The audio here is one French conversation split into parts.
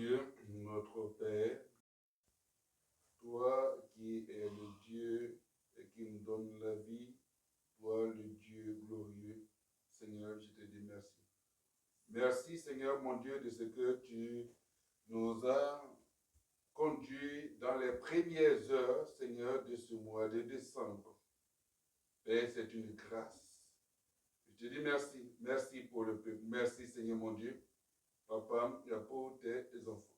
Dieu, notre Père, toi qui es le Dieu qui nous donne la vie, toi le Dieu glorieux, Seigneur, je te dis merci. Merci Seigneur mon Dieu de ce que tu nous as conduits dans les premières heures, Seigneur, de ce mois de décembre. Père, c'est une grâce. Je te dis merci. Merci pour le peuple. Merci Seigneur mon Dieu. Papa, pour tes enfants.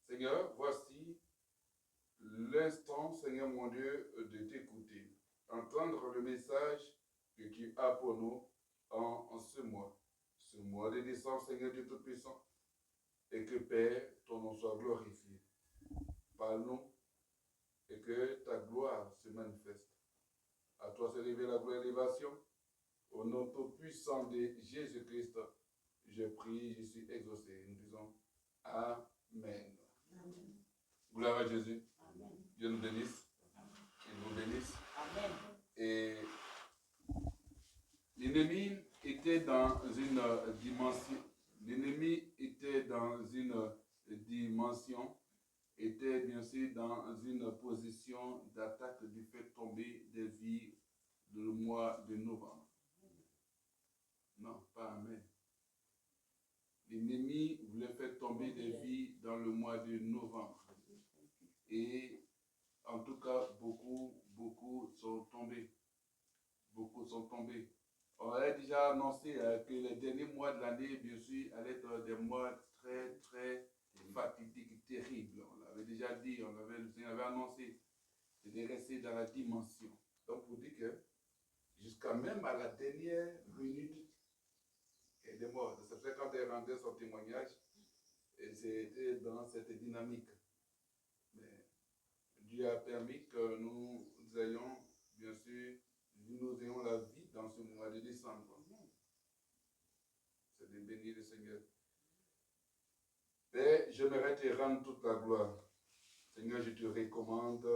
Seigneur, voici l'instant, Seigneur mon Dieu, de t'écouter. Entendre le message que tu as pour nous en ce mois de décembre, Seigneur Dieu Tout-Puissant. Et que Père, ton nom soit glorifié. Parle-nous et que ta gloire se manifeste. À toi se révèle la gloire et l'élévation. Au nom tout-puissant de Jésus-Christ, je prie, je suis exaucé. Nous disons Amen. Amen. Gloire à Jésus. Amen. Dieu nous bénisse. Il vous bénisse. Amen. Et l'ennemi était dans une dimension. L'ennemi était dans une dimension, était bien sûr dans une position d'attaque du fait tomber des vies du mois de novembre. Non, pas Amen. L'ennemi voulait faire tomber des vies dans le mois de novembre. Et en tout cas, beaucoup sont tombés. Beaucoup sont tombés. On avait déjà annoncé que les derniers mois de l'année, bien sûr, allaient être des mois très fatidiques, terribles. On l'avait déjà dit, le Seigneur avait annoncé. C'était resté dans la dimension. Donc, vous dites que jusqu'à même à la dernière minute, il y a des morts. C'est vrai quand elle rendait son témoignage, et c'était dans cette dynamique. Mais Dieu a permis que nous ayons, bien sûr, nous ayons la vie dans ce mois de décembre. C'est de bénir le Seigneur. Père, j'aimerais te rendre toute la gloire. Seigneur, je te recommande,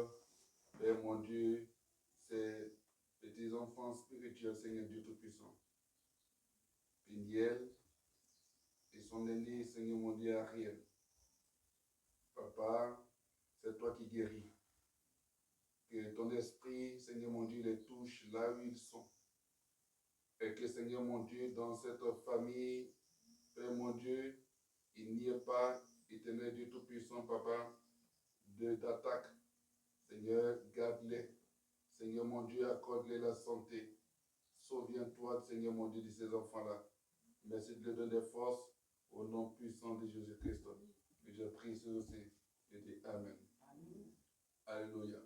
Père mon Dieu, ces petits enfants spirituels, Seigneur Dieu Tout-Puissant. Piniel et son aîné, Seigneur mon Dieu, Ariel. Papa, c'est toi qui guéris. Que ton esprit, Seigneur mon Dieu, les touche là où ils sont. Et que, Seigneur mon Dieu, dans cette famille, Père mon Dieu, il n'y ait pas, éternel Dieu Tout-Puissant, Papa, d'attaque. Seigneur, garde-les. Seigneur mon Dieu, accorde-les la santé. Souviens-toi, Seigneur mon Dieu, de ces enfants-là. Merci de leur donner des forces au nom puissant de Jésus-Christ. Et je prie sur aussi. Je dis Amen. Amen. Alléluia.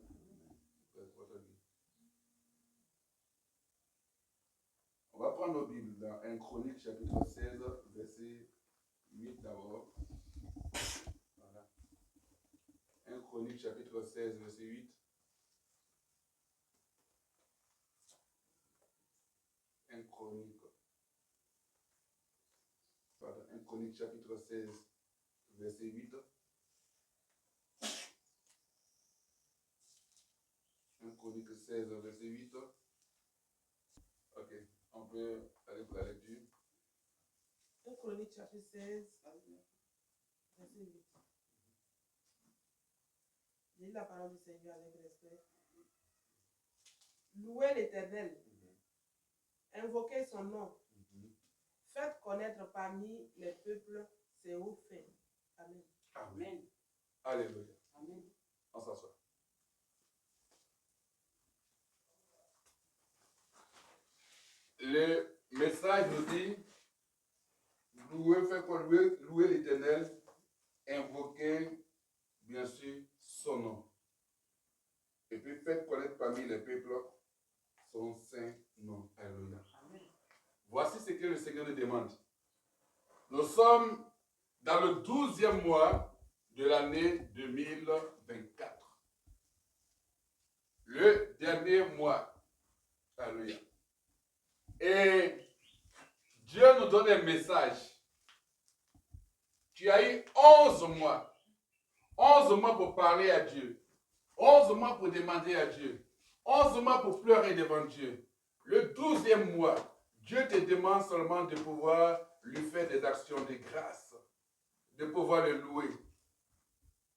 On va prendre nos Bibles dans 1 Chronique chapitre 16, verset 8 d'abord. Voilà. 1 Chronique chapitre 16, verset 8. 1 Chronique. Pardon, 1 Chronique chapitre 16, verset 8. 1 Chronique 16, verset 8. Ok, on peut aller pour la lecture. 1 Chronique chapitre 16, verset 8. Lis la parole du Seigneur avec respect. Louez l'Éternel. Invoquez son nom. Faites connaître parmi les peuples ses hauts faits. Amen. Amen. Alléluia. Amen. On s'assoit. Le message nous dit louer l'Éternel, invoquer bien sûr son nom. Et puis faites connaître parmi les peuples son saint nom. Alléluia. Amen. Voici ce que le Seigneur nous demande. Nous sommes dans le 12e mois de l'année 2024. Le dernier mois. Alléluia. Et Dieu nous donne un message. Tu as eu 11 mois. 11 mois pour parler à Dieu. 11 mois pour demander à Dieu. 11 mois pour pleurer devant Dieu. Le 12e mois, Dieu te demande seulement de pouvoir lui faire des actions de grâce. De pouvoir le louer.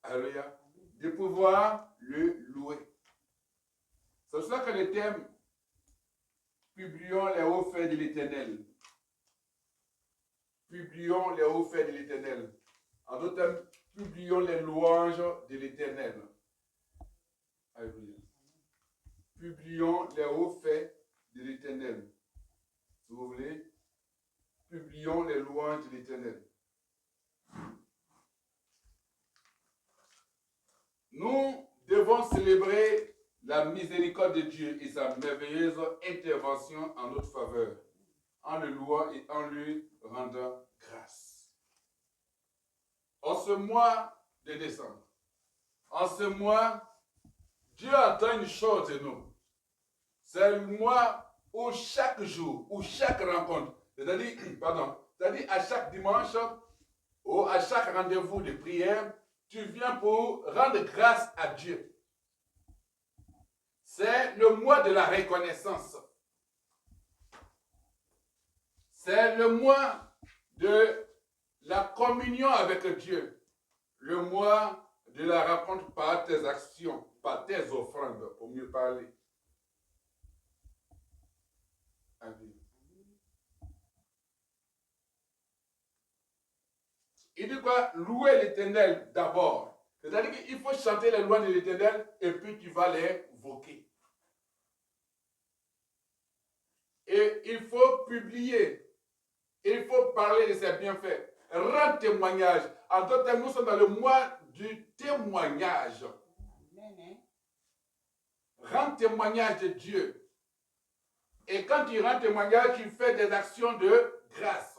Alléluia. De pouvoir le louer. C'est pour cela que le thème publions les hauts faits de l'Éternel. Publions les hauts faits de l'Éternel. En d'autres termes, publions les louanges de l'Éternel. Alléluia. Publions les hauts faits de l'Éternel. Si vous voulez, publions les louanges de l'Éternel. Nous devons célébrer la miséricorde de Dieu et sa merveilleuse intervention en notre faveur, en le louant et en lui rendant grâce. En ce mois de décembre, en ce mois, Dieu attend une chose de nous. C'est le mois où chaque jour, où chaque rencontre, c'est-à-dire à chaque dimanche, ou à chaque rendez-vous de prière, tu viens pour rendre grâce à Dieu. C'est le mois de la reconnaissance. C'est le mois de la communion avec Dieu. Le mois de la rencontre par tes actions, par tes offrandes, pour mieux parler. Amen. Il dit quoi? Louer l'Éternel d'abord. C'est-à-dire qu'il faut chanter les louanges de l'Éternel et puis tu vas les voquer. Et il faut publier. Il faut parler de ses bienfaits. Rendre témoignage. En d'autres termes, nous sommes dans le mois du témoignage. Rendre témoignage de Dieu. Et quand tu rends témoignage, tu fais des actions de grâce.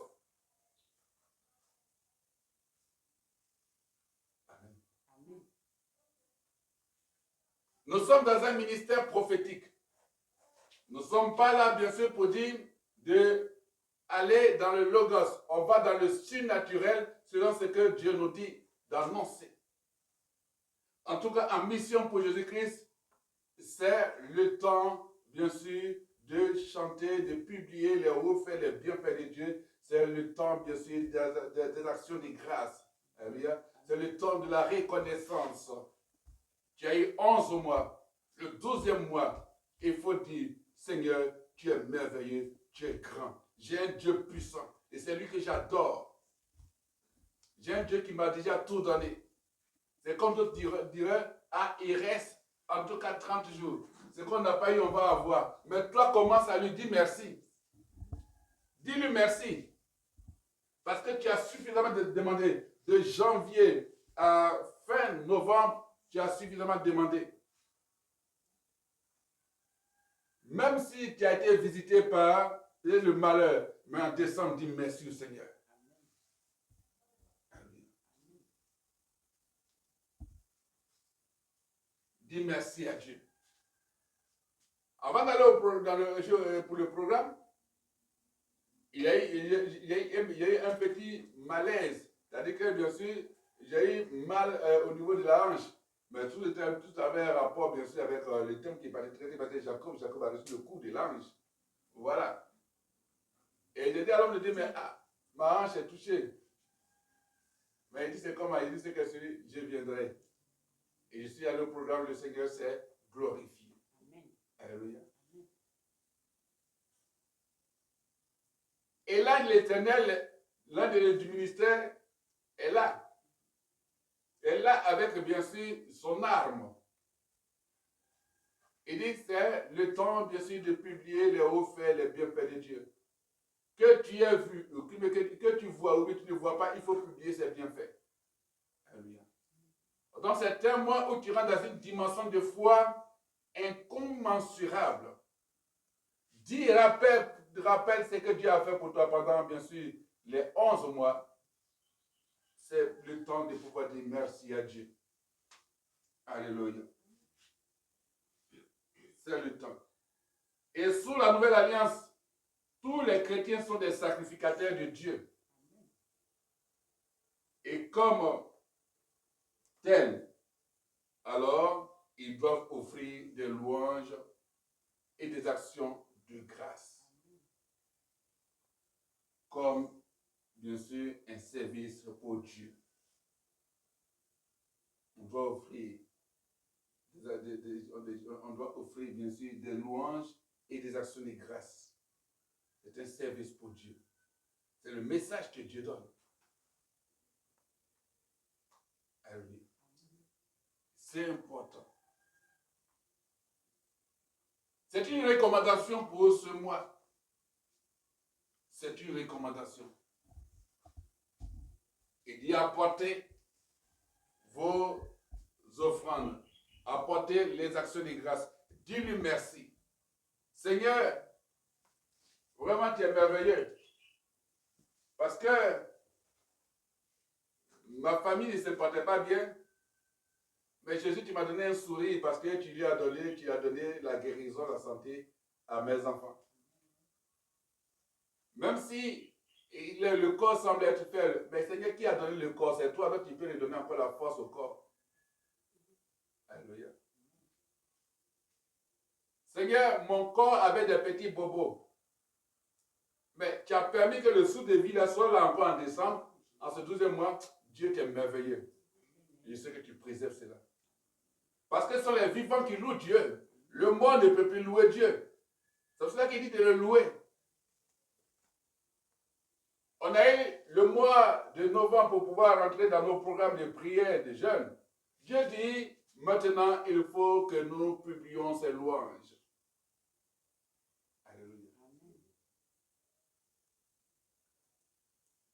Amen. Nous sommes dans un ministère prophétique. Nous ne sommes pas là, bien sûr, pour dire d'aller dans le logos. On va dans le surnaturel selon ce que Dieu nous dit d'annoncer. En tout cas, en mission pour Jésus-Christ, c'est le temps, bien sûr, de chanter, de publier les hauts faits, les bienfaits de Dieu. C'est le temps, bien sûr, des actions de grâce. C'est le temps de la reconnaissance. Tu as eu 11 mois. Le 12e mois, il faut dire, Seigneur, tu es merveilleux, tu es grand. J'ai un Dieu puissant et c'est lui que j'adore. J'ai un Dieu qui m'a déjà tout donné. C'est comme d'autres diraient, ah, il reste en tout cas 30 jours. Ce qu'on n'a pas eu, on va avoir. Mais toi, commence à lui dire merci. Dis-lui merci. Parce que tu as suffisamment demandé. De janvier à fin novembre, tu as suffisamment demandé. Même si tu as été visité par le malheur, mais en décembre, dis merci au Seigneur. Amen. Dis merci à Dieu. Avant d'aller pour le programme, il y a eu un petit malaise. C'est-à-dire que, bien sûr, j'ai eu mal au niveau de la hanche. Mais tout avait un rapport, bien sûr, avec le thème qui parlait traité par Jacob. Jacob a reçu le coup de l'ange. Voilà. Et j'ai dit à l'homme de dire, mais ma hanche est touchée. Mais il dit, c'est comment? Il dit, c'est que je viendrai. Et je suis allé au programme, le Seigneur s'est glorifié. Amen. Alléluia. Et là, l'Éternel, l'un du ministère, est là. Et là, avec bien sûr son arme. Il dit, c'est le temps, bien sûr, de publier les hauts faits, les bienfaits de Dieu. Que tu aies vu, que tu vois ou que tu ne vois pas, il faut publier ces bienfaits. Alléluia. Donc, c'est un mois où tu rentres dans une dimension de foi incommensurable. Dis, rappelle ce que Dieu a fait pour toi pendant, bien sûr, les 11 mois. C'est le temps de pouvoir dire merci à Dieu. Alléluia. C'est le temps. Et sous la nouvelle alliance, tous les chrétiens sont des sacrificateurs de Dieu. Et comme tels, alors, ils doivent offrir des louanges et des actions de grâce. Comme, bien sûr, un service pour Dieu. on doit offrir, on doit offrir bien sûr des louanges et des actions de grâce. C'est un service pour Dieu. C'est le message que Dieu donne. Alléluia. C'est important. C'est une recommandation pour ce mois. C'est une recommandation. Il dit apportez vos offrandes, apportez les actions de grâce. Dis-lui merci. Seigneur, vraiment tu es merveilleux. Parce que ma famille ne se portait pas bien. Mais Jésus, tu m'as donné un sourire parce que tu as donné la guérison, la santé à mes enfants. Même si le corps semble être faible, mais Seigneur, qui a donné le corps? C'est toi, donc tu peux lui donner encore la force au corps. Alléluia. Seigneur, mon corps avait des petits bobos. Mais tu as permis que le souffle de vie soit là encore en décembre, en ce 12e mois. Dieu t'est merveilleux. Je sais que tu préserves cela. Parce que ce sont les vivants qui louent Dieu. Le mort ne peut plus louer Dieu. C'est pour cela qu'il dit de le louer. On a eu le mois de novembre pour pouvoir rentrer dans nos programmes de prière de jeunes. Dieu dit, maintenant, il faut que nous publions ces louanges. Alléluia.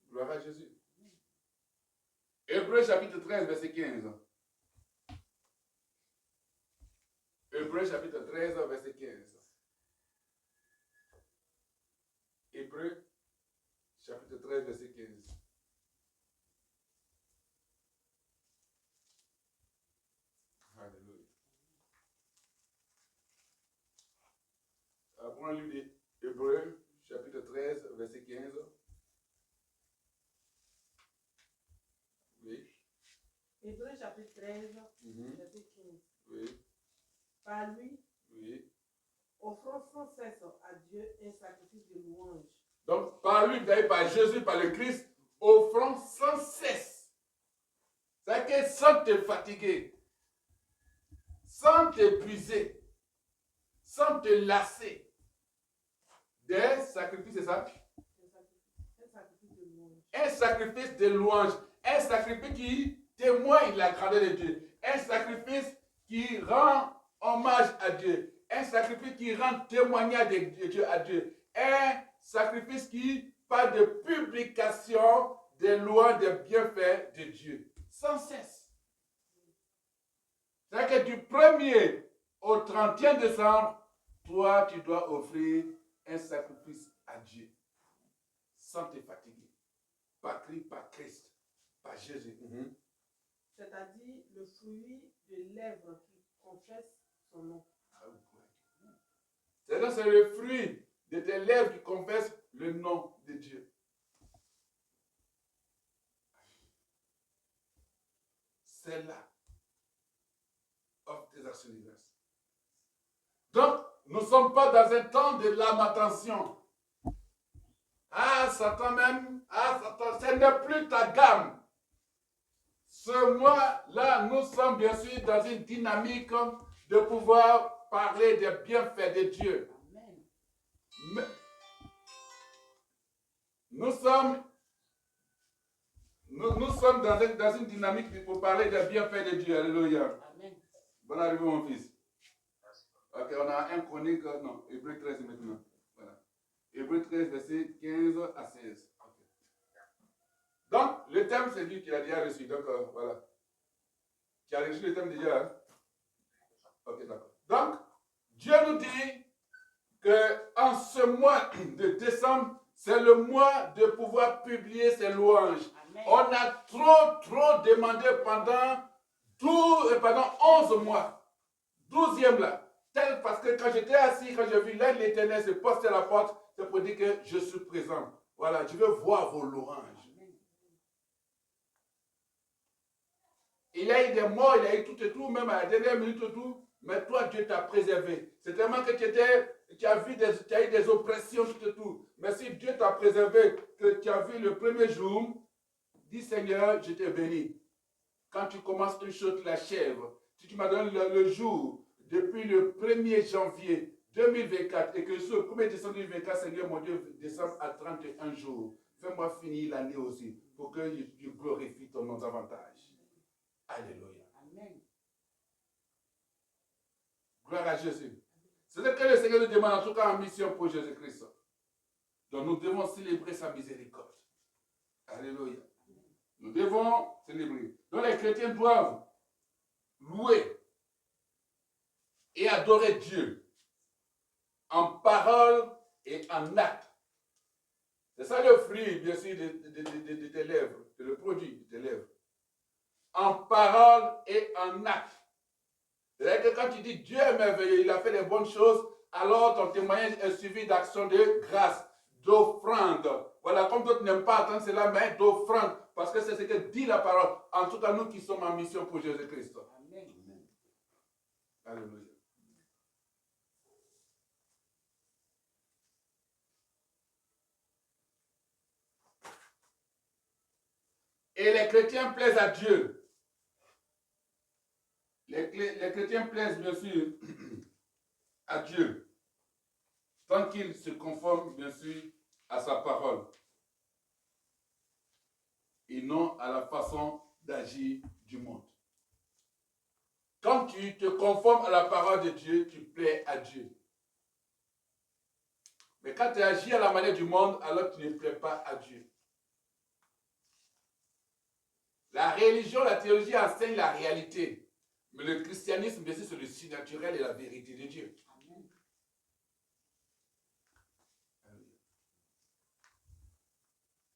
Gloire à Jésus. Hébreux chapitre 13, verset 15. Hébreux chapitre 13, verset 15. Hébreux chapitre 13, verset 15. Alléluia. Après, on lit Hébreux chapitre 13, verset 15. Oui. Hébreux chapitre 13, verset 15. Oui. Par lui, Oui. offrons sans cesse à Dieu un sacrifice de louange. Donc, par lui, par Jésus, par le Christ, offrons sans cesse. C'est-à-dire que sans te fatiguer, sans t'épuiser, sans te lasser, des sacrifices, c'est ça? Un sacrifice de louange. Un sacrifice qui témoigne la grandeur de Dieu. Un sacrifice qui rend hommage à Dieu. Un sacrifice qui rend témoignage de Dieu à Dieu. Un sacrifice qui parle de publication des louanges, des bienfaits de Dieu. Sans cesse. C'est-à-dire que du 1er au 31 décembre, toi, tu dois offrir un sacrifice à Dieu. Sans te fatiguer. Par Christ, par Christ, par Jésus. C'est-à-dire le fruit de lèvres qui confessent son nom. C'est-à-dire c'est le fruit de tes lèvres qui confessent le nom de Dieu. C'est là. Offre tes actions de grâce. Donc, nous ne sommes pas dans un temps de lamentation. Ah, Satan même, Satan, ce n'est plus ta gamme. Ce mois-là, nous sommes bien sûr dans une dynamique de pouvoir parler des bienfaits de Dieu. Amen. Mais nous sommes dans une dynamique pour parler des bienfaits de Dieu. Alléluia. Amen. Bonne arrivée, mon fils. Ok, on a un chronique, non, Hébreux 13 maintenant. Voilà. Hébreux 13, verset 15 à 16. Okay. Donc, le thème, c'est lui qui a déjà reçu. Donc, voilà. Tu as reçu le thème déjà, hein? Ok, d'accord. Donc, Dieu nous dit qu'en ce mois de décembre, c'est le mois de pouvoir publier ses louanges. Amen. On a trop demandé pendant 11 mois. 12e là. Parce que quand j'étais assis, quand j'ai vu l'ange de l'Éternel se poster à la porte, c'est pour dire que je suis présent. Voilà, je veux voir vos louanges. Il y a eu des morts, il y a eu tout et tout, même à la dernière minute et tout. Mais toi, Dieu t'a préservé. C'est tellement que tu as eu des oppressions, tout et tout. Mais si Dieu t'a préservé, que tu as vu le premier jour, dis Seigneur, je te bénis. quand tu commences une chose, tu l'achèves. Si tu m'as donné le jour, depuis le 1er janvier 2024, et que sur le 1er décembre 2024, Seigneur mon Dieu, décembre à 31 jours, fais-moi finir l'année aussi, pour que je glorifie ton nom davantage. Alléluia. Amen. Gloire à Jésus. C'est ce que le Seigneur nous demande, en tout cas en mission pour Jésus-Christ. Donc nous devons célébrer sa miséricorde. Alléluia. Nous devons célébrer. Donc les chrétiens doivent louer et adorer Dieu en parole et en acte. C'est ça le fruit, bien sûr, de tes lèvres, le produit de tes lèvres. En parole et en acte. C'est-à-dire que quand tu dis Dieu est merveilleux, il a fait des bonnes choses, alors ton témoignage est suivi d'actions de grâce, d'offrande. Voilà, comme d'autres n'aiment pas attendre cela, mais d'offrande, parce que c'est ce que dit la parole. En tout cas, nous qui sommes en mission pour Jésus-Christ. Amen. Alléluia. Et les chrétiens plaisent à Dieu. Les chrétiens plaisent bien sûr à Dieu, tant qu'ils se conforment bien sûr à sa parole et non à la façon d'agir du monde. Quand tu te conformes à la parole de Dieu, tu plais à Dieu. Mais quand tu agis à la manière du monde, alors tu ne plais pas à Dieu. La religion, la théologie enseigne la réalité. Mais le christianisme, bien sûr, c'est le surnaturel et la vérité de Dieu. Amen.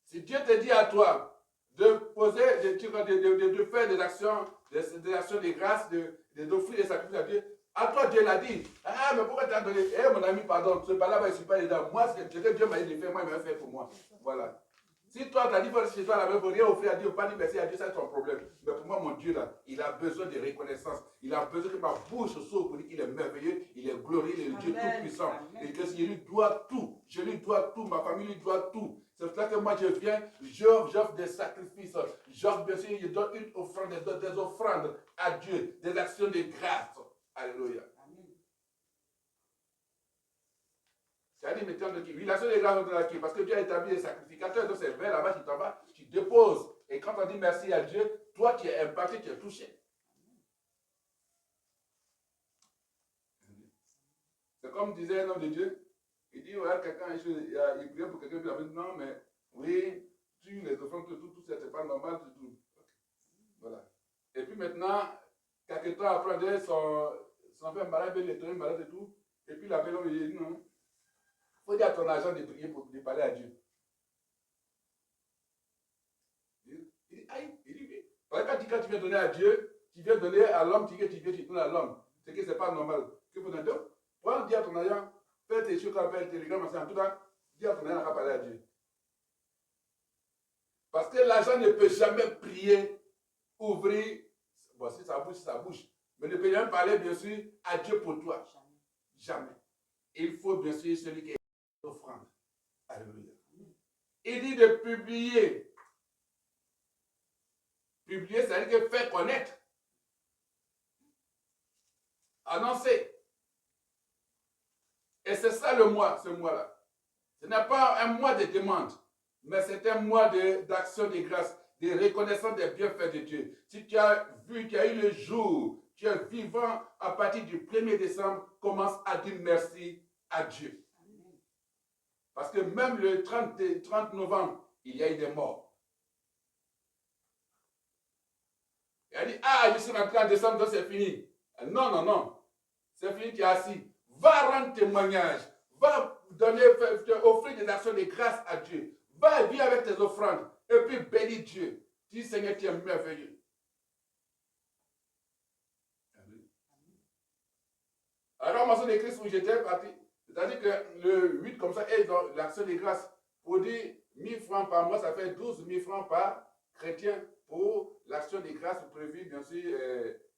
Si Dieu te dit à toi de poser, de faire des actions de grâce, d'offrir des sacrifices à Dieu, à toi Dieu l'a dit. Ah, mais pourquoi tu as donné? Eh, mon ami, pardon, ce pas-là, je ne suis pas dedans. Moi, ce que Dieu m'a dit de faire, moi, il m'a fait pour moi. Voilà. Si toi, tu as dit, chez toi, là, pour rien offrir à Dieu, pas dire merci à Dieu, ça c'est ton problème. Mais pour moi, mon Dieu, là, il a besoin de reconnaissance. Il a besoin que ma bouche s'ouvre pour dire qu'il est merveilleux, il est glorieux, il est le Dieu tout-puissant. Et que je lui dois tout. Je lui dois tout, ma famille lui doit tout. C'est pour ça que moi, je viens, j'offre des sacrifices. J'offre, bien sûr, je donne une offrande, des offrandes à Dieu, des actions de grâce. Alléluia. C'est-à-dire, maintenant, oui, l'action de grâce de qui? Parce que Dieu a établi des sacrificateurs, donc c'est vers là-bas, tu t'en vas, tu déposes. Et quand on dit merci à Dieu, toi, tu es impacté, tu es touché. C'est comme disait un homme de Dieu, il dit, voilà, quelqu'un, il prie pour quelqu'un, puis il dit, non, mais oui, tu les offrandes, tout ça, c'est pas normal, tout. Okay. Voilà. Et puis maintenant, quelques temps après, son père malade, il est tombé malade et tout, et puis l'appel, il dit, non. Il faut dire à ton agent de prier pour parler à Dieu. Il dit, aïe, il dit, oui. Parce que quand tu viens donner à Dieu, tu viens donner à l'homme, tu donnes à l'homme. C'est que ce n'est pas normal. Que vous donnez? Pour dire à ton agent, fais tes choses, appelle Telegram, en tout cas, dis à ton agent à parler à Dieu. Parce que l'agent ne peut jamais prier, ouvrir, bon, si ça bouge, mais ne peut jamais parler, bien sûr, à Dieu pour toi. Jamais. Il faut, bien sûr, celui qui est offrande. Alléluia. Il dit de publier. Publier, c'est-à-dire que faire connaître. Annoncer. Et c'est ça le mois, ce mois-là. Ce n'est pas un mois de demande, mais c'est un mois d'action de grâce, de reconnaissance des bienfaits de Dieu. Si tu as vu, tu as eu le jour, tu es vivant à partir du 1er décembre, commence à dire merci à Dieu. Parce que même le 30 novembre, il y a eu des morts. Il a dit, ah, je suis rentré en décembre, donc c'est fini. Non, non, non. C'est fini, tu es assis. Va rendre témoignage. Va offrir des actions de grâce à Dieu. Va vivre avec tes offrandes. Et puis bénis Dieu. Dis, Seigneur, tu es merveilleux. Alors, ma soeur de Christ où j'étais parti, c'est-à-dire que le 8 comme ça, et dans l'action de grâce, pour dire 1000 francs par mois, ça fait 12 000 francs par chrétien pour l'action de grâce prévue, bien sûr,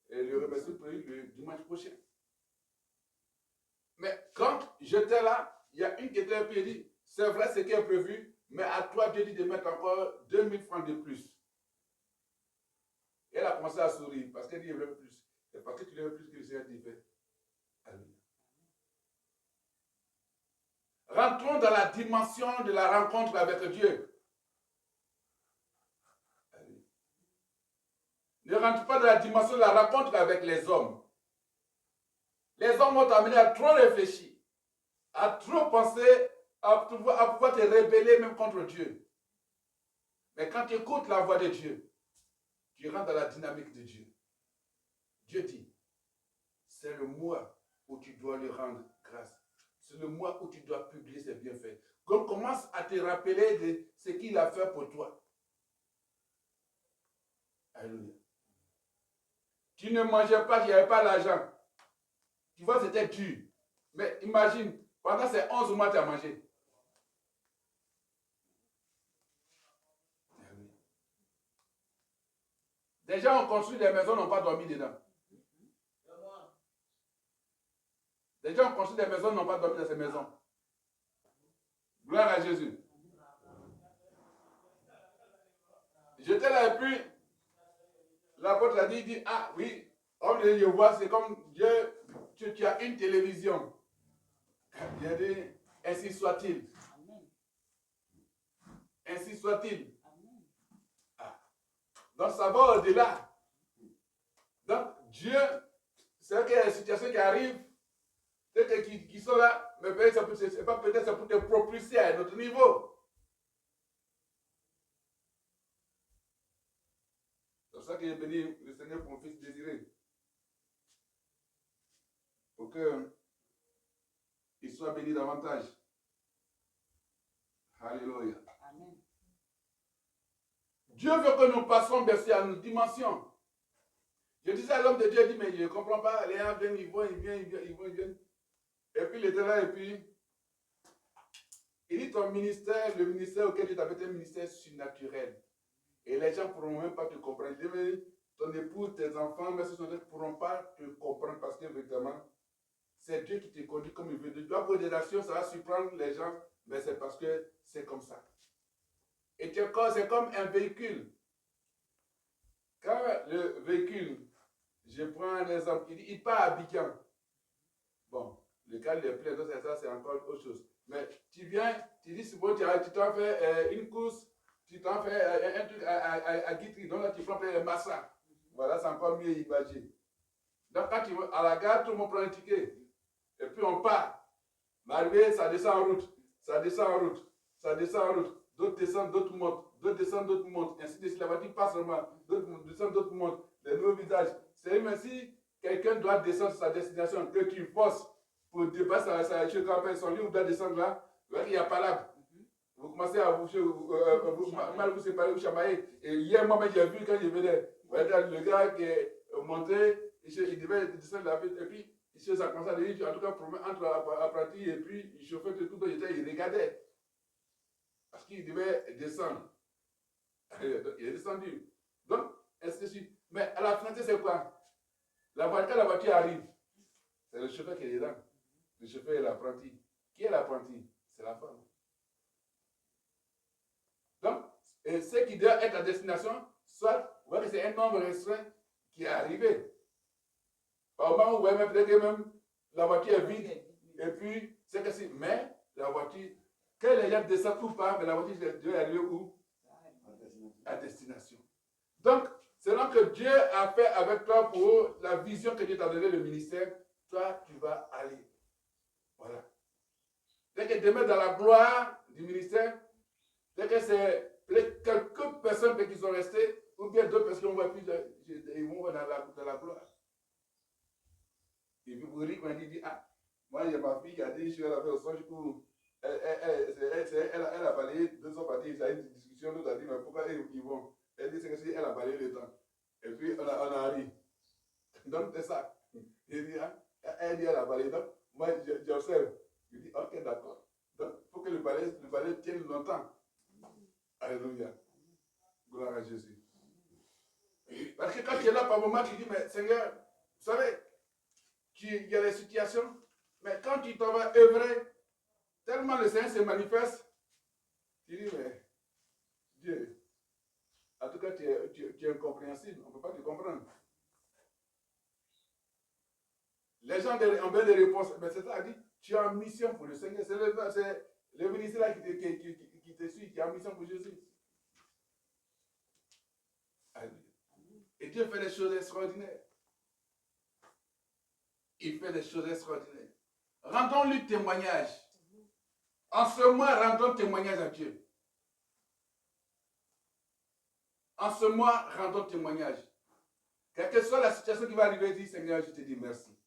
le remerciement prévu le dimanche prochain. Mais quand j'étais là, il y a une qui était un peu dit, c'est vrai ce qui est prévu, mais à toi Dieu dit de mettre encore 2000 francs de plus. Et elle a commencé à sourire parce qu'elle dit, il veut plus. Et parce que tu veux plus que le Seigneur dit, fait. Alléluia. Rentrons dans la dimension de la rencontre avec Dieu. Alléluia. Ne rentre pas dans la dimension de la rencontre avec les hommes. Les hommes vont t'amener à trop réfléchir, à trop penser, à pouvoir te rebeller même contre Dieu. Mais quand tu écoutes la voix de Dieu, tu rentres dans la dynamique de Dieu. Dieu dit, c'est le mois où tu dois lui rendre grâce. C'est le mois où tu dois publier ses bienfaits. Donc commence à te rappeler de ce qu'il a fait pour toi. Alléluia. Tu ne mangeais pas, il n'y avait pas l'argent. Tu vois, c'était dur. Mais imagine, pendant ces 11 mois, tu as mangé. Des gens ont construit des maisons, n'ont pas dormi dedans. Des gens ont construit des maisons, n'ont pas dormi dans ces maisons. Gloire à Jésus. J'étais là et puis, l'apôtre a dit, il dit, ah oui, homme de Dieu, vois, c'est comme Dieu, tu as une télévision. Il a dit, ainsi soit-il. Ainsi soit-il. Ah. Donc ça va au-delà. Donc Dieu, c'est vrai qu'il y a des situations qui arrivent, qui sont là, mais peut-être c'est pas peut-être c'est pour te propulser à un autre niveau. C'est pour ça que j'ai béni le Seigneur pour mon fils désiré. Pour qu'il soit béni davantage. Alléluia. Amen. Dieu veut que nous passions bien sûr à une dimension. Je disais à l'homme de Dieu, il dit, mais je ne comprends pas, les gens viennent, ils viennent. Et puis il était là, et puis il dit, ton ministère, le ministère auquel tu t'avais été un ministère surnaturel. Et les gens ne pourront même pas te comprendre. Il dit, mais ton épouse, tes enfants, mais ce ne pourront pas te comprendre parce que évidemment, c'est Dieu qui te conduit comme il veut. Tu dois poser des actions, ça va surprendre les gens, mais c'est parce que c'est comme ça. Et c'est comme un véhicule. Quand le véhicule, je prends un exemple, il part à Abidjan. Bon, le cas des plaines, ça c'est encore autre chose. Mais tu viens, tu dis, c'est bon, tu t'en fais une course, tu t'en fais un truc à Guitry, donc là tu prends un Massa. Voilà, c'est encore mieux imaginer. Donc quand tu vas à la gare, tout le monde prend un ticket. Et puis on part. Mais arrivé, ça descend en route, ça descend en route, ça descend en route. D'autres descendent, d'autres montent, d'autres descendent, d'autres montent. Ainsi de suite, la voiture passe seulement, d'autres descendent, d'autres montent. Les nouveaux visages. C'est même si quelqu'un doit descendre sur sa destination, que tu forces pour dépasser son lieu où doit descendre là, il n'y a pas là. Vous commencez à mal vous séparer, vous chamailler. Et hier, moi-même, j'ai vu quand je venais, le gars qui est monté, il devait descendre la ville, et puis ça commençait à dire, en tout cas, entre apprentis et puis le chauffeur de tout le temps, il regardait. Parce qu'il devait descendre. Il est descendu. Donc, ainsi de suite. Mais à la fin, c'est quoi? Quand la voiture arrive, c'est le chauffeur qui est dedans. Le chauffeur est l'apprenti. Qui est l'apprenti? C'est la femme. Donc, ce qui doit être à destination, soit, vous voyez que c'est un nombre restreint qui est arrivé. Au moment où vous voyez peut-être que même la voiture est vide. Et puis, c'est que c'est. Mais la voiture, que les gens descendent ou pas, mais la voiture doit arriver où? À destination. Donc, selon que Dieu a fait avec toi pour la vision que Dieu t'a donné, le ministère, toi, tu vas aller. Voilà. Dès que demain, dans la gloire du ministère, dès que c'est quelques personnes qui sont restées, ou bien d'autres personnes qui vont plus, ils vont dans la gloire. Et puis, pour Rick, il dit, ah, moi, il y a ma fille qui a dit, je suis à la faire au songe pour. Elle a balayé 2 ans parties, ça a eu une discussion, l'autre a dit, mais pourquoi ils vont? Elle dit, c'est que si elle a balayé le temps. Et puis, on a ri. Donc, c'est ça. Il dit, hein? Elle dit, elle a balayé. Donc, moi, j'observe. Je dis, ok, d'accord. Donc, il faut que le balai tienne longtemps. Alléluia. Gloire à Jésus. Parce que quand tu es là, par moment, tu dis, mais Seigneur, vous savez, il y a des situations, mais quand tu t'en vas œuvrer, tellement le Seigneur se manifeste, tu dis, mais Dieu, En tout cas, tu es incompréhensible. On ne peut pas te comprendre. Les gens ont bien des réponses. Mais c'est ça, dit, tu es en mission pour le Seigneur. C'est le ministère là qui te suit, qui est en mission pour Jésus. Et Dieu fait des choses extraordinaires. Il fait des choses extraordinaires. Rendons-lui témoignage. En ce mois, rendons témoignage à Dieu. En ce mois, rendons témoignage. Quelle que soit la situation qui va arriver, dis Seigneur, je te dis merci.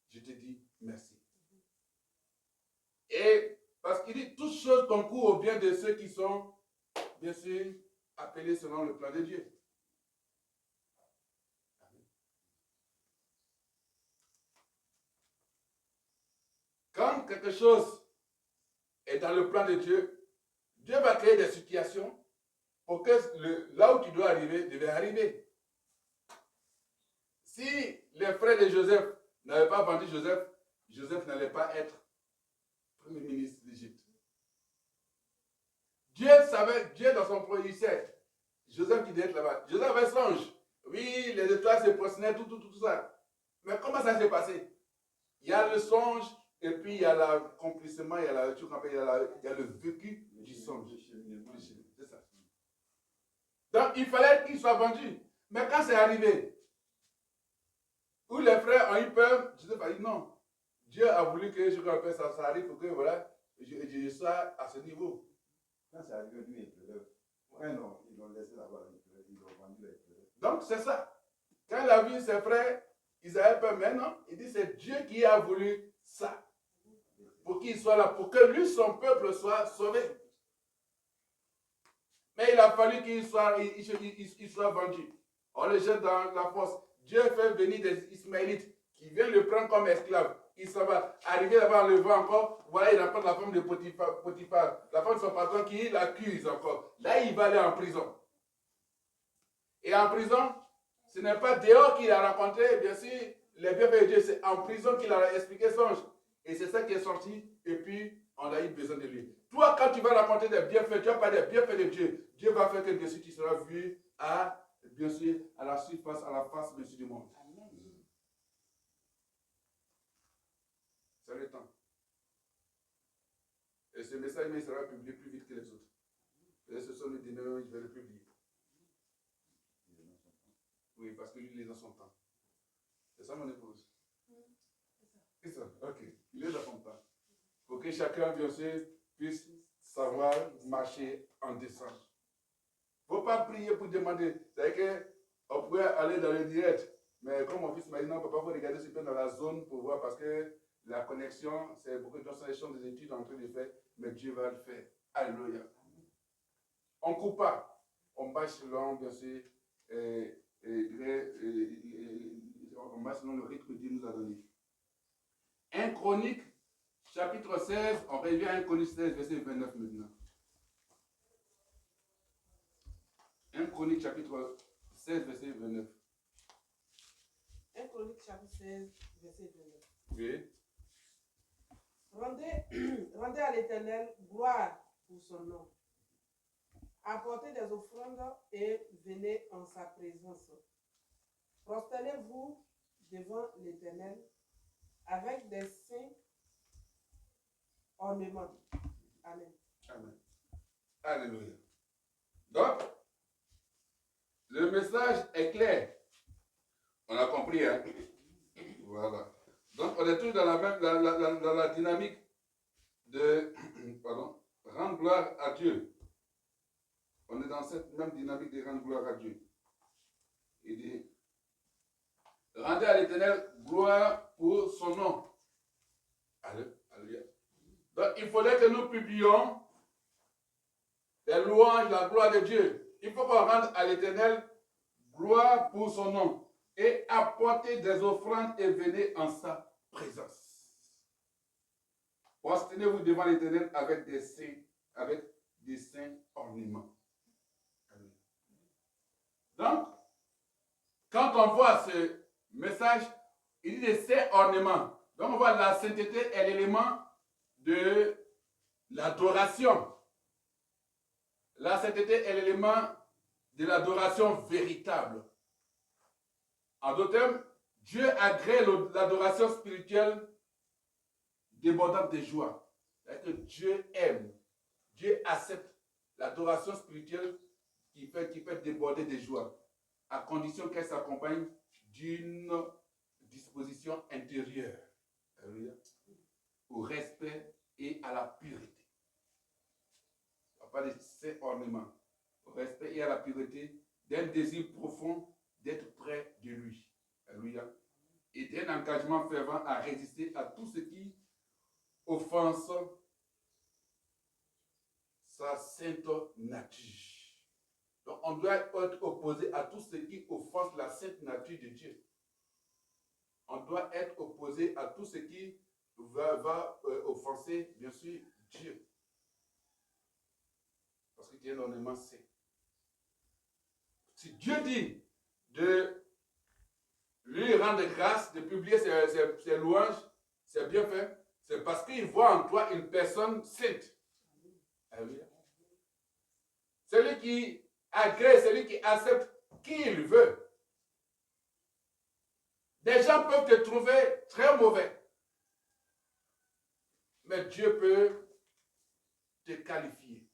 Je te dis merci. Et parce qu'il dit, toutes choses concourent au bien de ceux qui sont, bien sûr, appelés selon le plan de Dieu. Quand quelque chose est dans le plan de Dieu, Dieu va créer des situations pour que là où tu dois arriver, devait arriver. Si les frères de Joseph n'avaient pas vendu Joseph, Joseph n'allait pas être premier ministre d'Égypte. Dieu savait, Dieu dans son projet, il sait, Joseph qui devait être là-bas. Joseph avait songe. Oui, les étoiles se prosternaient, tout ça. Mais comment ça s'est passé? Il y a le songe, et puis il y a l'accomplissement, il y a le vécu du songe. C'est ça. Donc il fallait qu'il soit vendu. Mais quand c'est arrivé, où les frères ont eu peur, Joseph a dit non. Dieu a voulu que ça arrive pour que voilà, je sois à ce niveau. Quand c'est arrivé, lui, il pleurait. Ouais, non, ils l'ont laissé là-bas, ils l'ont vendu, il pleurait. Donc c'est ça. Quand il a vu ses frères, ils avaient peur, mais non, il dit c'est Dieu qui a voulu ça. Pour qu'il soit là, pour que lui, son peuple, soit sauvé. Mais il a fallu qu'il soit vendu. On le jette dans la fosse. Dieu fait venir des Ismaélites qui viennent le prendre comme esclave. Il s'en va. Arrivé là-bas, on le voit encore. Voilà, il rencontre la femme de Potiphar. La femme de son patron qui l'accuse encore. Là, il va aller en prison. Et en prison, ce n'est pas dehors qu'il a rencontré, bien sûr, les bienfaits de Dieu. C'est en prison qu'il a expliqué son songe. Et c'est ça qui est sorti. Et puis, on a eu besoin de lui. Toi, quand tu vas raconter des bienfaits, tu vas parler des bienfaits de Dieu. Dieu va faire que, bien sûr, tu seras vu bien sûr, à la surface, à la face, bien sûr, du monde. C'est le temps. Et ce message, il sera publié plus vite que les autres. Et ce sont les dîners, je vais le publier. Oui, parce que lui, il est dans son temps. C'est ça mon épouse. C'est ça, ok. Il est dans son temps. Pour que chacun, bien sûr, puisse savoir marcher en décembre. Il ne faut pas prier pour demander. C'est-à-dire qu'on pourrait aller dans le direct. Mais comme mon fils m'a dit, non, papa, il faut regarder ce peu dans la zone pour voir parce que la connexion, c'est beaucoup de gens sont des études en train de faire, mais Dieu va le faire. Alléluia. On ne coupe pas. On marche selon, bien sûr, on marche selon le rythme que Dieu nous a donné. 1 Chronique, chapitre 16, on revient à 1 Chronique 16, verset 29 maintenant. 1 Chronique, chapitre 16, verset 29. 1 Chronique, chapitre 16, verset 29. Oui. Rendez à l'Éternel gloire pour son nom. Apportez des offrandes et venez en sa présence. Prosternez-vous devant l'Éternel avec des saints ornements. Amen. Amen. Alléluia. Donc, le message est clair. On a compris, hein? Voilà. Donc, on est tous dans la dynamique de rendre gloire à Dieu. On est dans cette même dynamique de rendre gloire à Dieu. Il dit, rendez à l'Éternel gloire pour son nom. Alléluia. Donc, il faudrait que nous publions les louanges, la gloire de Dieu. Il faut qu'on rende à l'Éternel gloire pour son nom. Et apporter des offrandes et venez en sa présence. Prosternez-vous devant l'Éternel avec des saints ornements. Donc, quand on voit ce message, il dit des saints ornements. Donc, on voit la sainteté est l'élément de l'adoration. La sainteté est l'élément de l'adoration véritable. En d'autres termes, Dieu agrée l'adoration spirituelle débordante de joie. C'est-à-dire que Dieu aime, Dieu accepte l'adoration spirituelle qui fait déborder de joie, à condition qu'elle s'accompagne d'une disposition intérieure au respect et à la pureté. On ne parle pas de ces ornements. Au respect et à la pureté d'un désir profond d'être près de lui. Alléluia. Et d'un engagement fervent à résister à tout ce qui offense sa sainte nature. Donc on doit être opposé à tout ce qui offense la sainte nature de Dieu. On doit être opposé à tout ce qui va offenser, bien sûr, Dieu. Parce que Dieu est normalement saint. Si Dieu dit de lui rendre grâce, de publier ses louanges, c'est bien fait, c'est parce qu'il voit en toi une personne sainte. Celui qui agrée, celui qui accepte qui il veut. Des gens peuvent te trouver très mauvais. Mais Dieu peut te qualifier.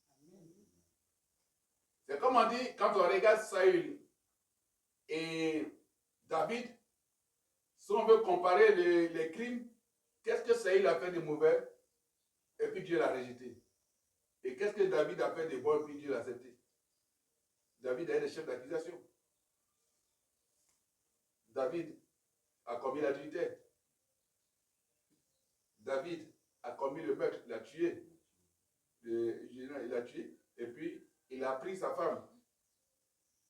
C'est comme on dit, quand on regarde Saül et David, si on veut comparer les crimes, qu'est-ce que Saül a fait de mauvais et puis Dieu l'a rejeté? Et qu'est-ce que David a fait de bon et puis Dieu l'a accepté? David a été chef d'accusation. David a commis l'adultère. David a commis le meurtre, il a tué. Il a tué et puis il a pris sa femme.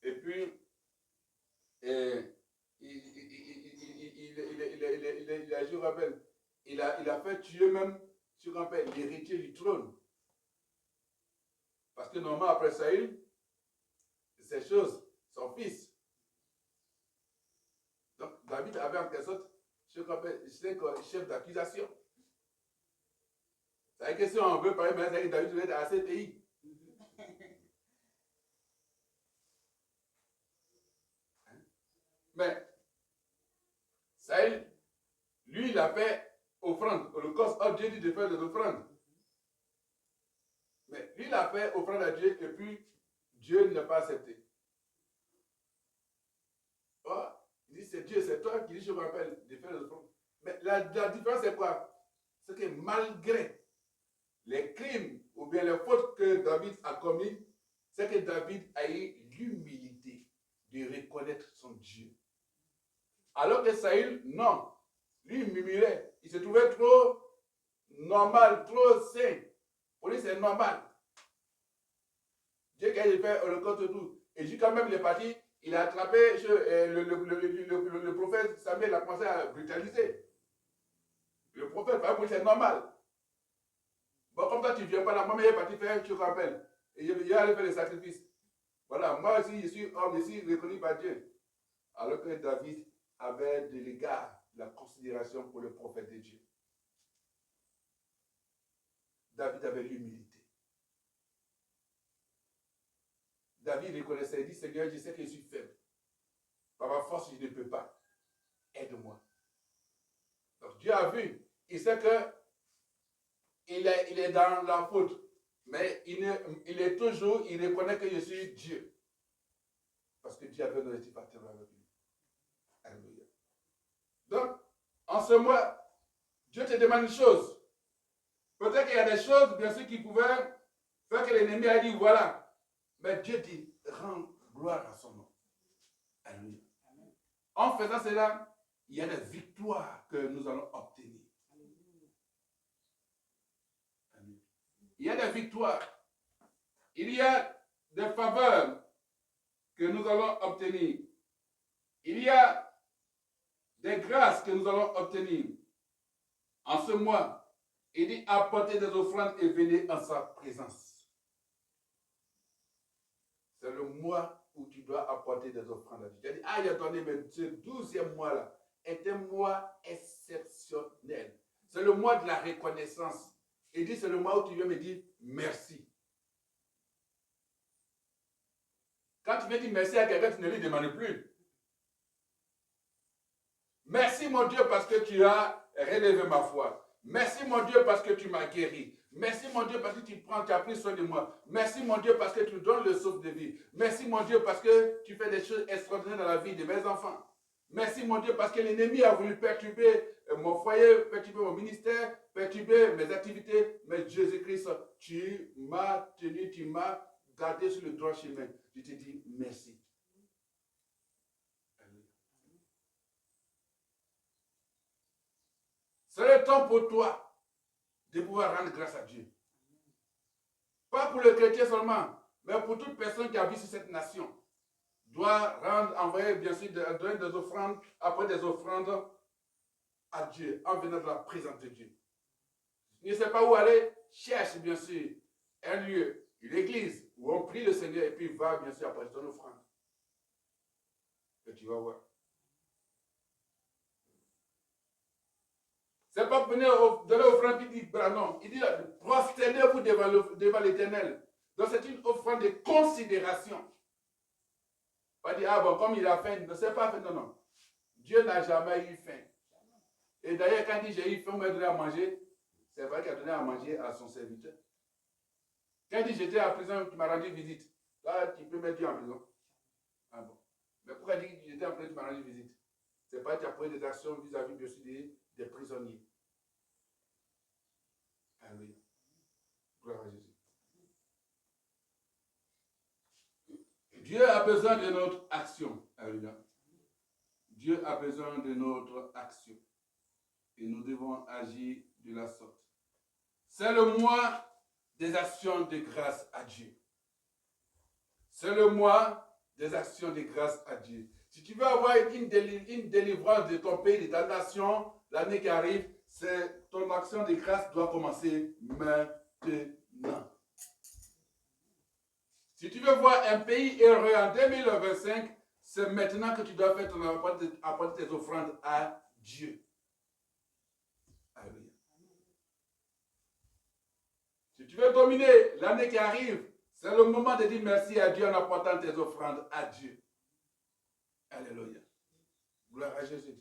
Et puis je rappelle, il a fait tuer même, je rappelle, l'héritier du trône. Parce que normalement, après Saül, ces choses, son fils. Donc, David avait en quelque sorte, je rappelle, chef d'accusation. C'est-à-dire que si on veut parler, mais David devait être à ce pays. Mais Saül, lui, il a fait offrande, holocauste. Oh, Dieu dit de faire des offrandes. Mais lui, il a fait offrande à Dieu et puis Dieu ne l'a pas accepté. Oh, il dit, c'est Dieu, c'est toi qui dis, je me rappelle, de faire des offrandes. Mais la différence, c'est quoi? C'est que malgré les crimes ou bien les fautes que David a commis, c'est que David a eu l'humilité de reconnaître son Dieu. Alors que Saül, non. Lui, il murmurait. Il se trouvait trop normal, trop sain. Pour lui, c'est normal. Dieu qui a fait holocauste et tout. Et quand même, il est parti, il a attrapé le prophète Samuel, a commencé à brutaliser. Le prophète, pour lui, c'est normal. Bon, comme toi, tu ne viens pas là, moi, il est parti faire, tu te rappelles. Et il est allé faire les sacrifices. Voilà, moi aussi, je suis homme, je suis reconnu par Dieu. Alors que David avait de l'égard, la considération pour le prophète de Dieu. David avait l'humilité. David reconnaissait et dit, Seigneur, je sais que je suis faible. Par ma force, je ne peux pas. Aide-moi. Donc Dieu a vu. Il sait que il est dans la faute. Mais il reconnaît que je suis Dieu. Parce que Dieu avait un objectif à terre avec lui. Alléluia. Donc, en ce mois, Dieu te demande une chose. Peut-être qu'il y a des choses, bien sûr, qui pouvaient faire que l'ennemi a dit, voilà. Mais Dieu dit, rends gloire à son nom. Alléluia. En faisant cela, il y a des victoires que nous allons obtenir. Alléluia. Il y a des victoires. Il y a des faveurs que nous allons obtenir. Il y a des grâces que nous allons obtenir. En ce mois, il dit apportez des offrandes et venez en sa présence. C'est le mois où tu dois apporter des offrandes à Dieu. Tu as dit, ah, il a donné, mais ce 12e mois-là est un mois exceptionnel. C'est le mois de la reconnaissance. Il dit, c'est le mois où tu viens me dire merci. Quand tu viens dire merci à quelqu'un, tu ne lui demandes plus. Merci mon Dieu parce que tu as relevé ma foi. Merci mon Dieu parce que tu m'as guéri. Merci mon Dieu parce que tu as pris soin de moi. Merci mon Dieu parce que tu donnes le souffle de vie. Merci mon Dieu parce que tu fais des choses extraordinaires dans la vie de mes enfants. Merci mon Dieu parce que l'ennemi a voulu perturber mon foyer, perturber mon ministère, perturber mes activités. Mais Jésus-Christ, tu m'as tenu, tu m'as gardé sur le droit chemin. Je te dis merci. C'est le temps pour toi de pouvoir rendre grâce à Dieu. Pas pour le chrétien seulement, mais pour toute personne qui habite sur cette nation. Doit envoyer bien sûr donner des offrandes, après des offrandes à Dieu, en venant de la présence de Dieu. Tu ne sais pas où aller, cherche bien sûr un lieu, une église, où on prie le Seigneur et puis va bien sûr après ton offrande. Et tu vas voir. C'est pas venir donner l'offrande qui dit, non, il dit, prosternez-vous devant l'Éternel. Donc c'est une offrande de considération. Pas dire, ah bon, comme il a faim, ne sait pas faim, non, non. Dieu n'a jamais eu faim. Et d'ailleurs, quand il dit j'ai eu faim, on m'a donné à manger, c'est vrai qu'il a donné à manger à son serviteur. Quand il dit j'étais à prison, tu m'as rendu visite. Là, tu peux mettre Dieu en prison. Ah bon. Mais pourquoi il dit que j'étais en prison, tu m'as rendu visite? C'est pas que tu as pris des actions vis-à-vis bien sûr des prisonniers. Alléluia. Gloire à Jésus. Dieu a besoin de notre action. Alléluia. Dieu a besoin de notre action. Et nous devons agir de la sorte. C'est le mois des actions de grâce à Dieu. C'est le mois des actions de grâce à Dieu. Si tu veux avoir une délivrance de ton pays, de ta nation, l'année qui arrive, ton action de grâce doit commencer maintenant. Si tu veux voir un pays heureux en 2025, c'est maintenant que tu dois faire apporter tes offrandes à Dieu. Alléluia. Si tu veux dominer l'année qui arrive, c'est le moment de dire merci à Dieu en apportant tes offrandes à Dieu. Alléluia. Gloire à Jésus.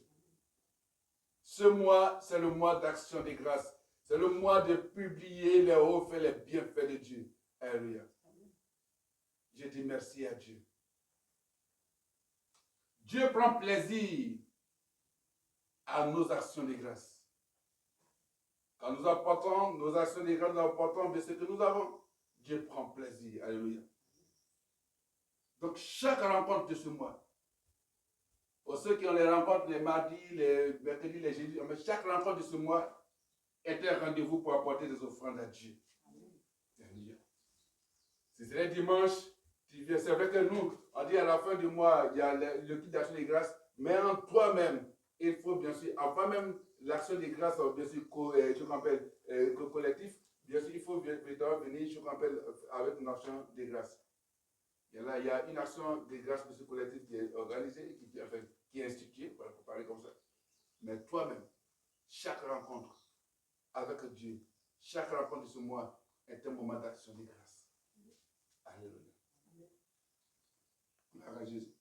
Ce mois, c'est le mois d'action de grâce. C'est le mois de publier les hauts faits, les bienfaits de Dieu. Alléluia. Je dis merci à Dieu. Dieu prend plaisir à nos actions de grâce. Quand nous apportons nos actions de grâce, nous apportons de ce que nous avons, Dieu prend plaisir. Alléluia. Donc, chaque rencontre de ce mois, pour ceux qui ont les rencontres les mardis, les mercredis, les jeudis, mais chaque rencontre de ce mois est un rendez-vous pour apporter des offrandes à Dieu. Alléluia. Si c'est le dimanche, c'est vrai que nous, on dit à la fin du mois, il y a le kit d'action de grâce, mais en toi-même, il faut bien sûr, avant même l'action de grâce, bien sûr, je m'appelle collectif, bien sûr, il faut venir, je m'appelle avec une action de grâce. Et là, il y a une action de grâce bien sûr, collective qui est organisée, qui est instituée, pour parler comme ça. Mais toi-même, chaque rencontre avec Dieu, chaque rencontre de ce mois est un moment d'action de grâce. Alléluia. Gloire à Jésus.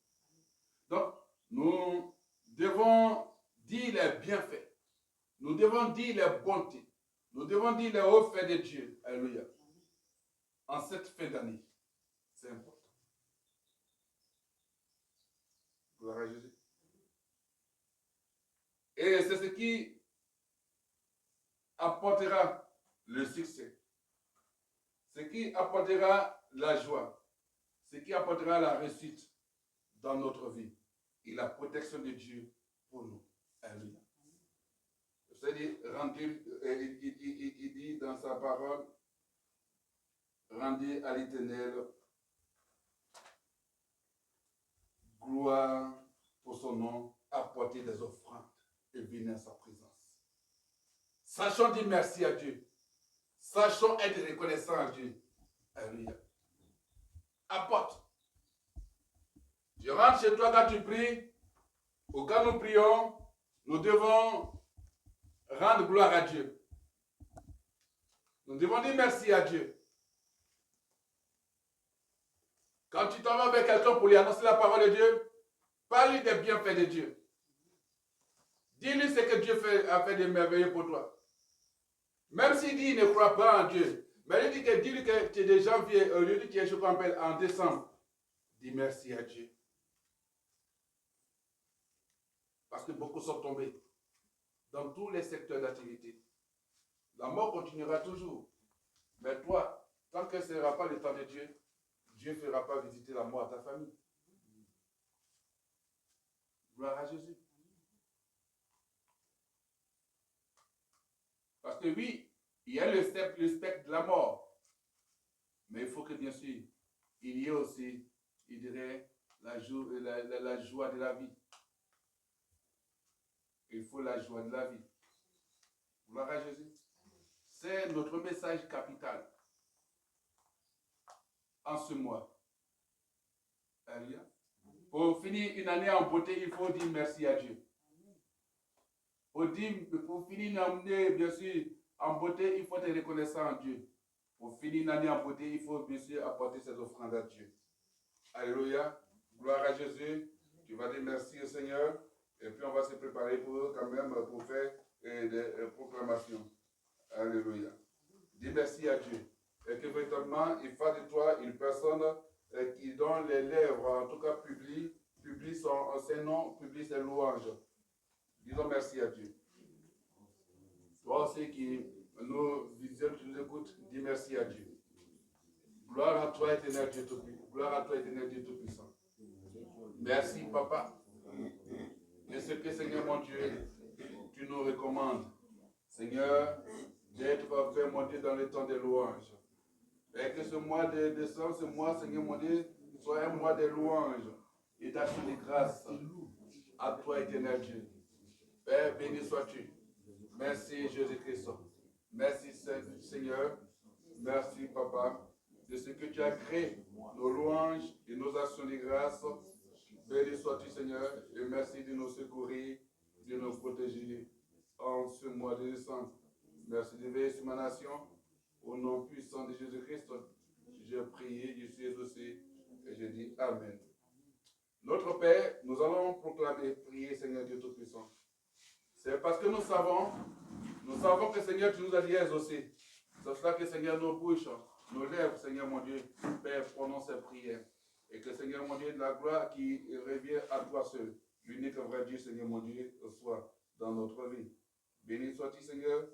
Donc, nous devons dire les bienfaits. Nous devons dire les bontés. Nous devons dire les hauts faits de Dieu. Alléluia. En cette fin d'année. C'est important. Gloire à Jésus. Et c'est ce qui apportera le succès. Ce qui apportera la joie. Ce qui apportera la réussite dans notre vie et la protection de Dieu pour nous. Alléluia. C'est-à-dire, il dit dans sa parole, rendez à l'Éternel gloire pour son nom, apporter des offrandes et venir à sa présence. Sachons dire merci à Dieu. Sachons être reconnaissants à Dieu. Alléluia. Apporte. Tu rentres chez toi quand tu pries, ou quand nous prions, nous devons rendre gloire à Dieu. Nous devons dire merci à Dieu. Quand tu t'en vas avec quelqu'un pour lui annoncer la parole de Dieu, parle-lui des bienfaits de Dieu. Dis-lui ce que Dieu a fait de merveilleux pour toi. Même s'il dit qu'il ne croit pas en Dieu, mais dis-lui que tu es de janvier, lui dit que tu es, je crois, en décembre. Dis merci à Dieu. Parce que beaucoup sont tombés dans tous les secteurs d'activité. La mort continuera toujours. Mais toi, tant que ce ne sera pas le temps de Dieu, Dieu ne fera pas visiter la mort à ta famille. Gloire à Jésus. Parce que oui, il y a le spectre de la mort. Mais il faut que, bien sûr, il y ait aussi, il dirait, la joie de la vie. Il faut la joie de la vie. Gloire à Jésus. C'est notre message capital en ce mois. Alléluia. Pour finir une année en beauté, il faut dire merci à Dieu. Pour finir une année, bien sûr, en beauté, il faut être reconnaissant à Dieu. Pour finir une année en beauté, il faut bien sûr apporter ses offrandes à Dieu. Alléluia. Gloire à Jésus. Tu vas dire merci au Seigneur. Et puis on va se préparer pour faire des proclamations. Alléluia. Dis merci à Dieu. Et que véritablement, il fasse de toi une personne qui, dont les lèvres, en tout cas, publie ses noms, publie ses louanges. Disons merci à Dieu. Toi aussi qui nous visionnes, tu nous écoutes, dis merci à Dieu. Gloire à toi, éternel Dieu Tout-Puissant. Gloire à toi, éternel Dieu Tout-Puissant. Merci, Papa. Et ce que, Seigneur mon Dieu, tu nous recommandes, Seigneur, d'être fait monter dans le temps des louanges. Et que ce mois de décembre, ce mois, Seigneur mon Dieu, soit un mois de louanges et d'action de grâce à toi, éternel Dieu. Père, béni sois-tu. Merci, Jésus-Christ. Merci, Seigneur. Merci, Papa, de ce que tu as créé, nos louanges et nos actions de grâce. Béni sois-tu, Seigneur, et merci de nous secourir, de nous protéger en ce mois de décembre. Merci de veiller sur ma nation. Au nom puissant de Jésus-Christ, j'ai prié, je suis exaucé, et je dis Amen. Notre Père, nous allons proclamer, prier, Seigneur Dieu Tout-Puissant. C'est parce que nous savons que, Seigneur, tu nous as dit exaucé. C'est cela que, Seigneur, nos bouches, nos lèvres, Seigneur mon Dieu, Père, prononcent ces prières. Et que, Seigneur mon Dieu, de la gloire qui revient à toi seul, l'unique vrai Dieu, Seigneur mon Dieu, soit dans notre vie. Béni sois-tu, Seigneur.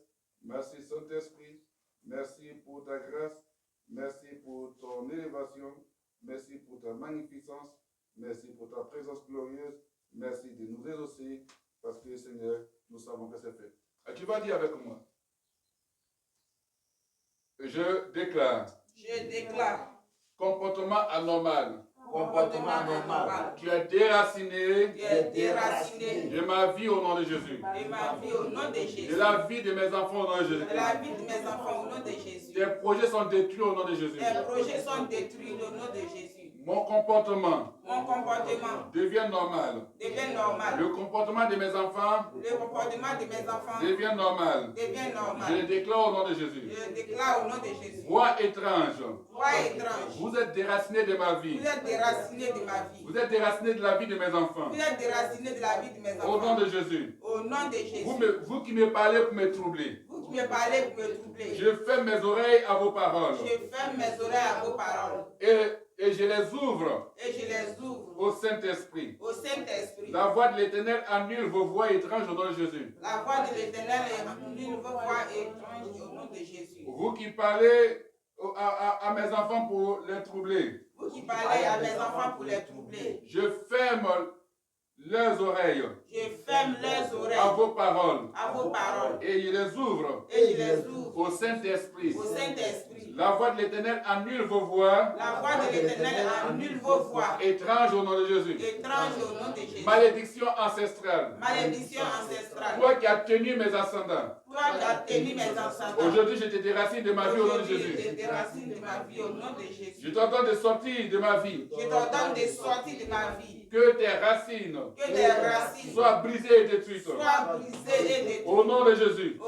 Merci, Saint-Esprit. Merci pour ta grâce. Merci pour ton élévation. Merci pour ta magnificence. Merci pour ta présence glorieuse. Merci de nous exaucer. Parce que, Seigneur, nous savons que c'est fait. Et tu vas dire avec moi. Je déclare. Comportement anormal. Tu es déraciné. De ma vie au nom de Jésus. De la vie de mes enfants au nom de Jésus. Tes projets sont détruits au nom de Jésus. Mon comportement devient normal. Le comportement de mes enfants devient normal. Je le déclare au nom de Jésus. Voix étrange. Vous êtes déraciné de ma vie. Vous êtes déraciné de la vie de mes enfants. Au nom de Jésus. Vous qui me parlez pour me troubler. Je ferme mes oreilles à vos paroles. Et je les ouvre au Saint-Esprit. La voix de l'Éternel annule vos voix étranges au nom de Jésus. Vous qui parlez à mes enfants pour les troubler. Je ferme leurs oreilles. À vos paroles. Et je les ouvre au Saint-Esprit. La voix de l'Éternel annule vos voix. Étranges au nom de Jésus. Malédiction ancestrale. Toi qui as tenu mes ascendants. Aujourd'hui, je te déracine de ma vie au nom de Jésus. Je t'ordonne de sortir de ma vie. Que tes racines soient brisées et détruites. Au nom de Jésus.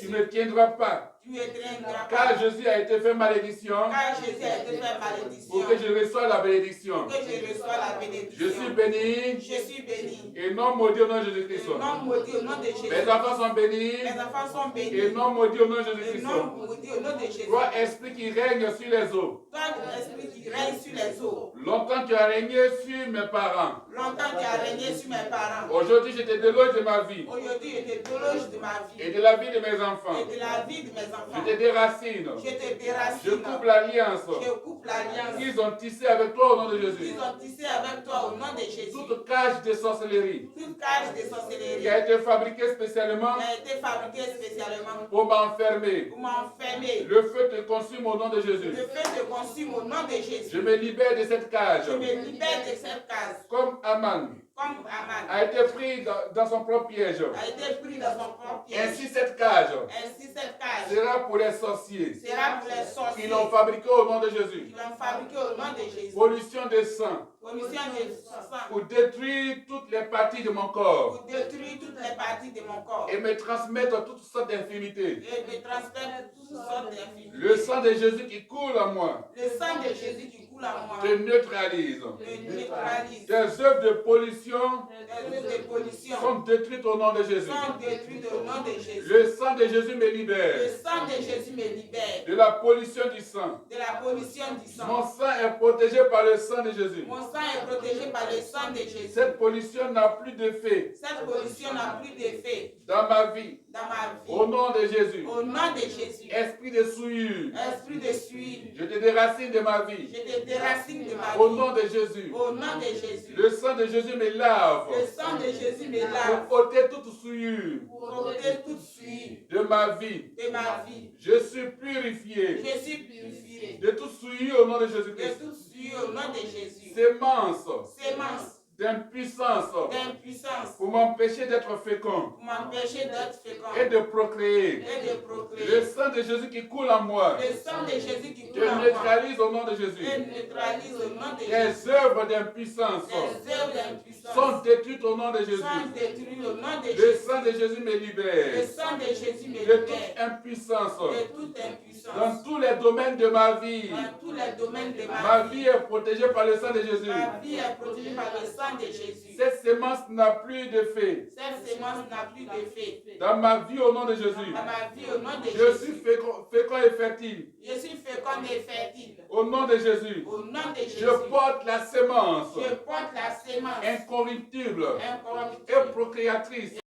Tu ne tiendras pas tu es très incapable. Car Jésus a été fait malédiction Car Jésus a été fait malédiction. pour que je reçoive la bénédiction. Pour que je reçoive la bénédiction. Je suis béni Je suis béni. et non maudit au nom de Jésus-Christ. Et non maudit au nom de Jésus. Mes enfants sont bénis Mes enfants sont bénis. et non maudits au nom de Et Jésus-Christ. non maudit au nom de Jésus. Toi, esprit qui règne sur les eaux, Toi, l'esprit qui règne sur les eaux. longtemps tu as régné sur mes parents. Longtemps tu as régné sur mes parents. Aujourd'hui, je te déloge de ma vie Aujourd'hui, je te déloge de ma et vie. de la vie de mes enfants. Et de la vie de mes Je enfants. te déracine. Je te déracine. Je coupe l'alliance Je coupe l'alliance qu'ils ont tissée avec toi au nom de qu'ils Jésus. ont tissée avec toi au nom de Jésus. Toute cage de sorcellerie Toute cage de qui sorcellerie a été fabriquée spécialement a été fabriquée spécialement pour m'enfermer. pour m'enfermer. Le feu te consume au nom de Jésus. Le feu te consume au nom de Jésus. Je me libère de cette cage. Je me libère de cette case. Comme Aman Comme Aman a été pris dans son propre piège. a été pris dans son propre piège. Ainsi cette cage Ainsi cette cage sera pour les sorciers sera pour les sorciers qui l'ont fabriquée au nom de Jésus. qui l'ont fabriquée au nom de Jésus. Pollution de sang Commission de sang pour détruire toutes les parties de mon corps pour détruire toutes les parties de mon corps et me transmettre toutes sortes d'infirmités. et me transmettre toutes sortes d'infirmités. Le sang de Jésus qui coule en moi Le sang de Jésus qui coule en moi te neutralise. me neutralise. Tes œuvres de pollution Les œuvres de pollution sont détruites au nom de Jésus. sont détruites au nom de Jésus. Le sang de Jésus me Le libère sang de Jésus me libère de la pollution du sang. de la pollution du Mon sang. sang est protégé par le sang de Jésus. Mon sang est protégé par le sang de Jésus. Cette pollution n'a plus d'effet Cette pollution n'a plus d'effet dans ma vie. dans ma Au vie. nom de Jésus. Au nom de Jésus. Esprit de souillure, Esprit de suie, je te déracine de ma vie. je te déracine de ma Au vie. nom de Jésus. Au nom de Jésus. Le sang de Jésus me lave Le sang de Jésus me lave pour ôter toute souillure pour ôter toute suie de ma vie. de ma vie. Je suis purifié Je suis purifié de toute souillure au nom de de Jésus-Christ. toute suie au nom de Jésus. Sémence Sémence d'impuissance d'impuissance pour m'empêcher d'être fécond pour m'empêcher d'être fécond et de procréer. et de Le procréer. sang de Jésus qui coule en moi Le sang de Jésus qui te coule en moi neutralise au nom de Jésus. et neutralise au nom de Jésus. Les œuvres d'impuissance Les œuvres d'impuissance sont détruites au nom de sont Jésus. détruites au nom de Le Jésus. sang de Jésus me Le libère sang de Jésus me de toute libère impuissance de toute impuissance. dans tous les domaines de ma vie. Dans tous les domaines de Ma vie est protégée par le sang de Jésus. Ma vie est protégée par le sang de Jésus. Cette sémence n'a plus d'effet Cette sémence n'a plus d'effet dans ma vie au nom de Jésus. dans ma vie au nom de Je suis Jésus. fécond et fertile Je suis féconde et fertile. au nom de Jésus. Au nom de Jésus. Je porte la sémence Je porte la sémence incorruptible incorruptible et procréatrice